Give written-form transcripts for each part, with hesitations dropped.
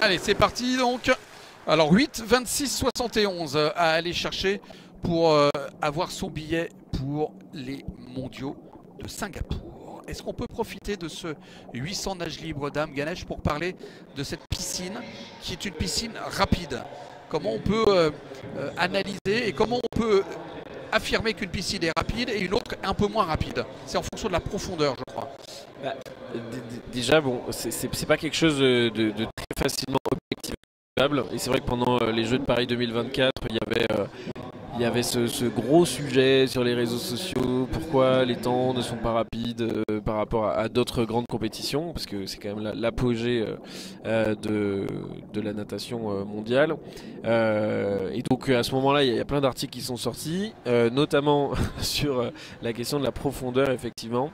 Allez, c'est parti donc. Alors 8, 26, 71 à aller chercher pour avoir son billet pour les mondiaux de Singapour. Est-ce qu'on peut profiter de ce 800 nage libre dames Ganesh pour parler de cette piscine qui est une piscine rapide? Comment on peut analyser et comment on peut affirmer qu'une piscine est rapide et une autre un peu moins rapide? C'est en fonction de la profondeur, je crois. Bah, déjà, bon, c'est pas quelque chose de très facilement objectivable. Et c'est vrai que pendant les Jeux de Paris 2024, il y avait ce gros sujet sur les réseaux sociaux. Pourquoi les temps ne sont pas rapides par rapport à d'autres grandes compétitions? Parce que c'est quand même l'apogée de la natation mondiale. Et donc à ce moment-là, il y a plein d'articles qui sont sortis, notamment sur la question de la profondeur, effectivement.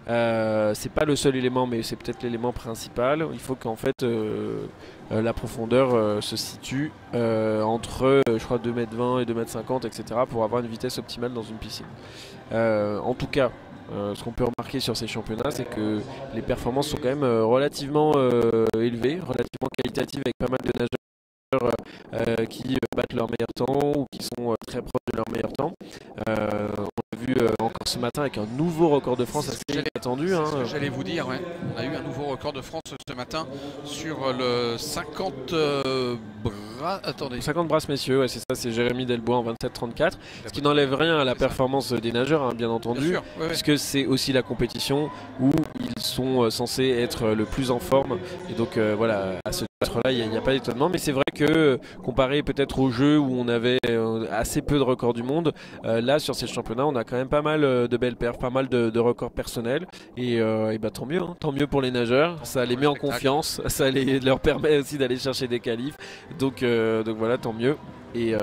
C'est pas le seul élément, mais c'est peut-être l'élément principal. Il faut qu'en fait la profondeur se situe entre je crois 2,20 m et 2,50 m, etc. pour avoir une vitesse optimale dans une piscine. En tout cas, ce qu'on peut remarquer sur ces championnats, c'est que les performances sont quand même relativement élevées, relativement qualitatives, avec pas mal de nageurs qui battent leur meilleur temps ou qui sont très proches de leur meilleur temps. On l'a vu encore ce matin avec un nouveau record de France assez attendu. C'est ce que j'allais vous dire, ouais. On a eu un nouveau record de France ce matin sur le 50 bras. Attendez. 50 brasses messieurs, ouais, c'est ça, c'est Jérémy Delbois en 27-34. Ce qui n'enlève rien à la performance des nageurs, hein, bien entendu, sûr, ouais, puisque c'est aussi la compétition où ils sont censés être le plus en forme. Et donc voilà, à ce titre-là, il n'y a pas d'étonnement. Mais c'est vrai que comparé peut-être aux Jeux où on avait assez peu de records du monde, là sur ces championnats, on a quand même pas mal de belles perfs, pas mal de records personnels. Et bah, tant mieux, hein, tant mieux pour les nageurs. Ça les met en confiance, ça leur permet aussi d'aller chercher des qualifs. Donc voilà, tant mieux. Et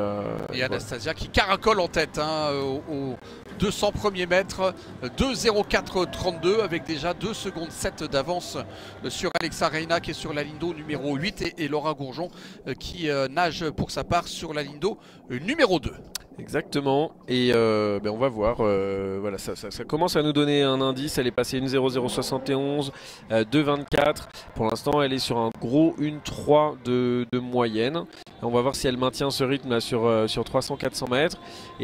Anastasia qui caracole en tête hein, aux 200 premiers mètres, 2,04,32 avec déjà 2 secondes 7 d'avance sur Alexa Reina qui est sur la ligne d'eau numéro 8 et Laura Gourjon qui nage pour sa part sur la ligne d'eau numéro 2. Exactement, et on va voir, voilà, ça commence à nous donner un indice. Elle est passée 1,0071, 2,24. Pour l'instant elle est sur un gros 1,3 de moyenne. On va voir si elle maintient ce rythme là sur 300-400 mètres.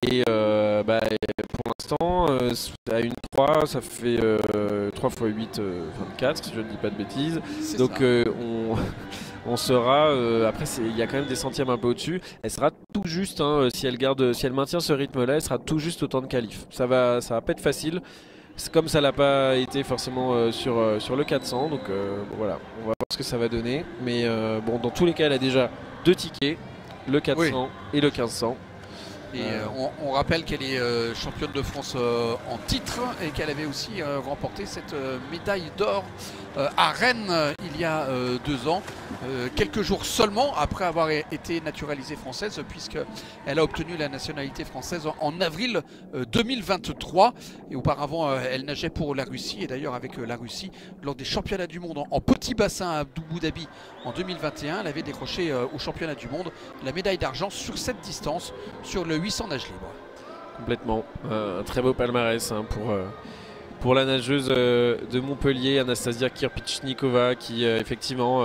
Et pour l'instant, à 1,3 ça fait 3 x 8, 24 si je ne dis pas de bêtises. Donc on sera, après il y a quand même des centièmes un peu au-dessus. Elle sera tout juste, hein, si elle maintient ce rythme-là, elle sera tout juste au temps de qualif. Ça va pas être facile, comme ça l'a pas été forcément sur le 400. Donc voilà, on va voir ce que ça va donner. Mais bon, dans tous les cas, elle a déjà 2 tickets, le 400 et le 1500. Et on rappelle qu'elle est championne de France en titre et qu'elle avait aussi remporté cette médaille d'or à Rennes il y a 2 ans, quelques jours seulement après avoir été naturalisée française, puisqu'elle a obtenu la nationalité française en avril 2023. Et auparavant, elle nageait pour la Russie. Et d'ailleurs, avec la Russie, lors des championnats du monde en petit bassin à Abu Dhabi en 2021, elle avait décroché au championnat du monde la médaille d'argent sur cette distance, sur le 800 nage libre. Complètement, un très beau palmarès hein, pour la nageuse de Montpellier, Anastasia Kirpichnikova, qui effectivement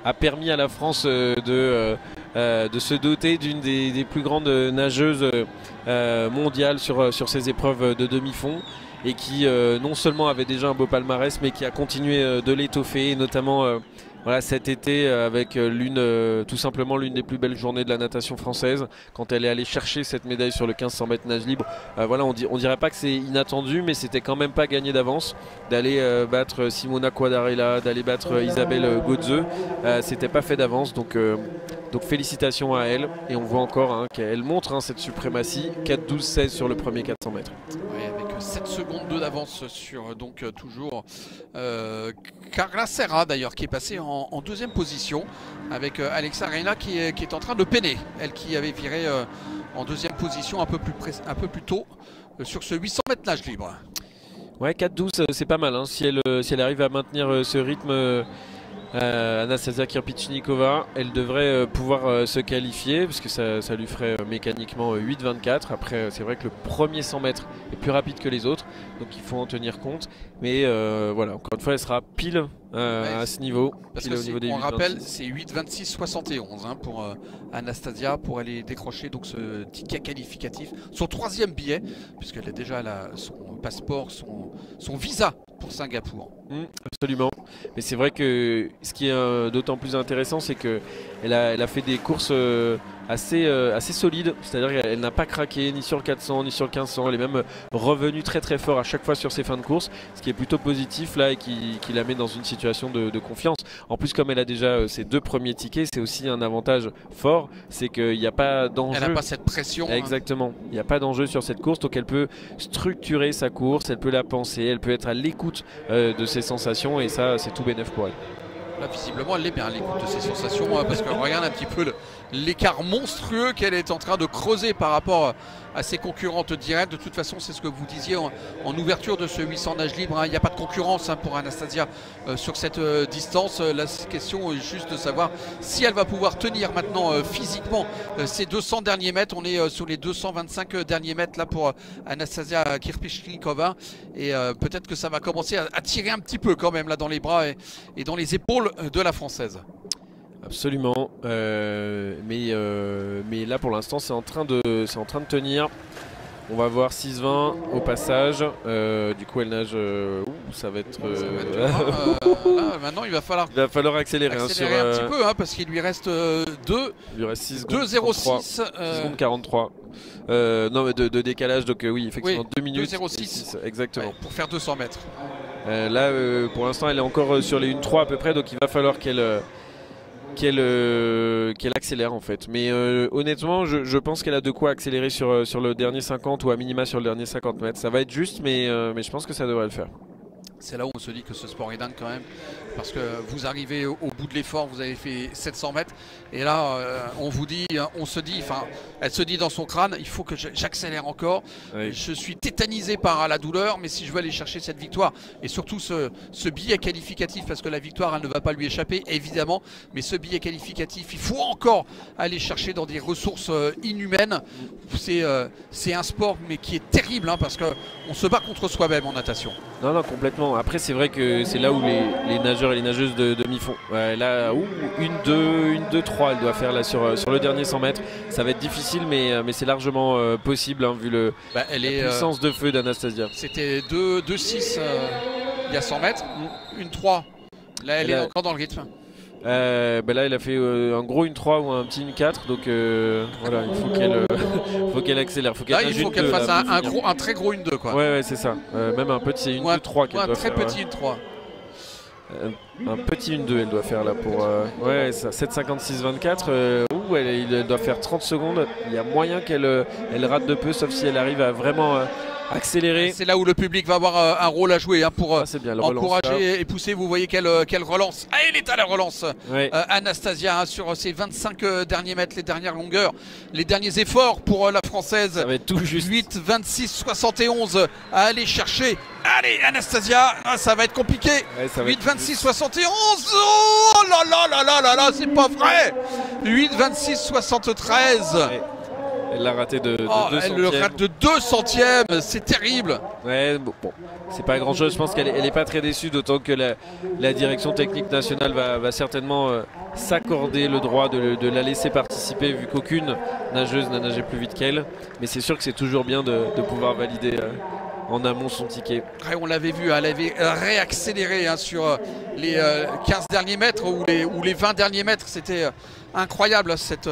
a permis à la France de se doter d'une des plus grandes nageuses mondiales sur ces épreuves de demi-fond, et qui non seulement avait déjà un beau palmarès, mais qui a continué de l'étoffer, notamment voilà, cet été avec tout simplement l'une des plus belles journées de la natation française, quand elle est allée chercher cette médaille sur le 1500 mètres nage libre. Voilà, on dirait pas que c'est inattendu, mais c'était quand même pas gagné d'avance d'aller battre Simona Quadarella, d'aller battre Isabelle Gauze. C'était pas fait d'avance, donc félicitations à elle. Et on voit encore hein, qu'elle montre hein, cette suprématie, 4,12,16 sur le premier 400 mètres. Oui, avec 7 secondes d'avance sur donc toujours Carla Serra d'ailleurs, qui est passée en deuxième position, avec Alexa Reina qui est en train de peiner, elle qui avait viré en deuxième position un peu plus tôt sur ce 800 mètres nage libre. Ouais, 4,12 c'est pas mal hein, si elle arrive à maintenir ce rythme Anastasia Kirpichnikova, elle devrait pouvoir se qualifier parce que ça lui ferait mécaniquement 8,24. Après, c'est vrai que le premier 100 mètres est plus rapide que les autres, donc il faut en tenir compte. Mais voilà, encore une fois, elle sera pile à ce niveau. Parce pile que au niveau des on 8,26. rappelle, c'est 8,26,71 hein, pour Anastasia pour aller décrocher donc ce ticket qualificatif, son 3e billet, puisqu'elle a déjà son passeport, son visa pour Singapour. Absolument. Mais c'est vrai que ce qui est d'autant plus intéressant, c'est qu'elle a fait des courses assez solides. C'est-à-dire qu'elle n'a pas craqué ni sur le 400 ni sur le 1500. Elle est même revenue très très fort à chaque fois sur ses fins de course, ce qui est plutôt positif là et qui la met dans une situation de confiance. En plus, comme elle a déjà ses 2 premiers tickets, c'est aussi un avantage fort, c'est qu'il n'y a pas d'enjeu. Elle n'a pas cette pression. Exactement. Il n'y a pas d'enjeu sur cette course, donc elle peut structurer sa course, elle peut la penser, elle peut être à l'écoute de ses sensations, et ça c'est tout bénef pour elle. Là visiblement elle est bien à l'écoute de ses sensations parce que regarde un petit peu l'écart monstrueux qu'elle est en train de creuser par rapport à ses concurrentes directes. De toute façon c'est ce que vous disiez en ouverture de ce 800 nage libre, hein. Il n'y a pas de concurrence pour Anastasia sur cette distance. La question est juste de savoir si elle va pouvoir tenir maintenant physiquement ces 200 derniers mètres. On est sur les 225 derniers mètres là pour Anastasia Kirpichnikova, et peut-être que ça va commencer à tirer un petit peu quand même là dans les bras et dans les épaules de la Française. Absolument, mais là pour l'instant c'est en train de tenir. On va voir 6,20 au passage. Du coup elle nage. Ça va être. Là, maintenant il va falloir accélérer un petit peu parce qu'il lui reste 2,06 secondes 43. Non mais de décalage, donc oui effectivement 2 minutes 2,06 exactement pour faire 200 mètres. Là pour l'instant elle est encore sur les 1,3 à peu près, donc il va falloir qu'elle accélère en fait. Mais honnêtement je pense qu'elle a de quoi accélérer sur le dernier 50 ou à minima sur le dernier 50 mètres. Ça va être juste, mais je pense que ça devrait le faire. C'est là où on se dit que ce sport est dingue quand même, parce que vous arrivez au bout de l'effort, vous avez fait 700 mètres, et là elle se dit dans son crâne, il faut que j'accélère encore. Oui. Je suis tétanisé par la douleur, mais si je veux aller chercher cette victoire, et surtout ce billet qualificatif, parce que la victoire elle ne va pas lui échapper évidemment, mais ce billet qualificatif, il faut encore aller chercher dans des ressources inhumaines. C'est un sport mais qui est terrible parce qu'on se bat contre soi-même en natation. Non, complètement. Après c'est vrai que c'est là où les nageurs et les nageuses de demi font. Là, 1-2-3 elle doit faire là sur le dernier 100 mètres. Ça va être difficile, mais c'est largement possible vu la puissance de feu d'Anastasia. C'était 2-6 il y a 100 mètres, 1-3. Là elle est encore dans le rythme. Là elle a fait un gros 1-3 ou un petit 1-4, donc voilà, il faut qu'elle accélère. Il faut qu'elle fasse un très gros 1-2 quoi. Ouais c'est ça, même un petit 1-2-3 qu'elle doit faire. Un très petit 1-3. Un petit 1-2 elle doit faire là pour 7,56,24 où elle doit faire 30 secondes. Il y a moyen qu'elle rate de peu, sauf si elle arrive à vraiment accélérer. C'est là où le public va avoir un rôle à jouer pour bien, encourager et pousser. Vous voyez qu'elle relance. Ah, elle est à la relance, Anastasia, sur ses 25 derniers mètres, les dernières longueurs, les derniers efforts pour la Française. Ça va être tout juste. 8,26,71 à aller chercher. Allez Anastasia, ça va être compliqué. 8,26,71. Oh là là là là là là, c'est pas vrai. 8,26,73. Elle l'a raté de 2 centièmes. Elle le rate de 2 centièmes, c'est terrible. Ouais, bon, c'est pas grand chose. Je pense qu'elle est pas très déçue, d'autant que la direction technique nationale va certainement s'accorder le droit de la laisser participer, vu qu'aucune nageuse n'a nagé plus vite qu'elle. Mais c'est sûr que c'est toujours bien de pouvoir valider en amont son ticket. On l'avait vu, elle avait réaccéléré sur les 15 derniers mètres ou les 20 derniers mètres. C'était incroyable cette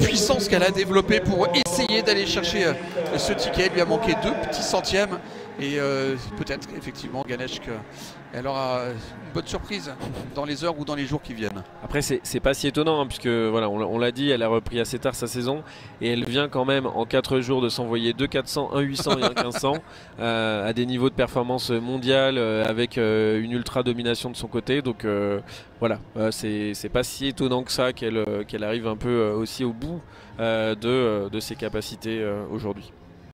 puissance qu'elle a développée pour essayer d'aller chercher ce ticket. Il lui a manqué 2 petits centièmes, et peut-être effectivement Ganesh qu'elle aura une bonne surprise dans les heures ou dans les jours qui viennent. Après c'est pas si étonnant puisque voilà, on l'a dit, elle a repris assez tard sa saison et elle vient quand même en 4 jours de s'envoyer 2 400, 1 800 et un 1500 à des niveaux de performance mondiale avec une ultra domination de son côté, donc voilà, c'est pas si étonnant que ça qu'elle arrive un peu aussi au bout de ses capacités aujourd'hui.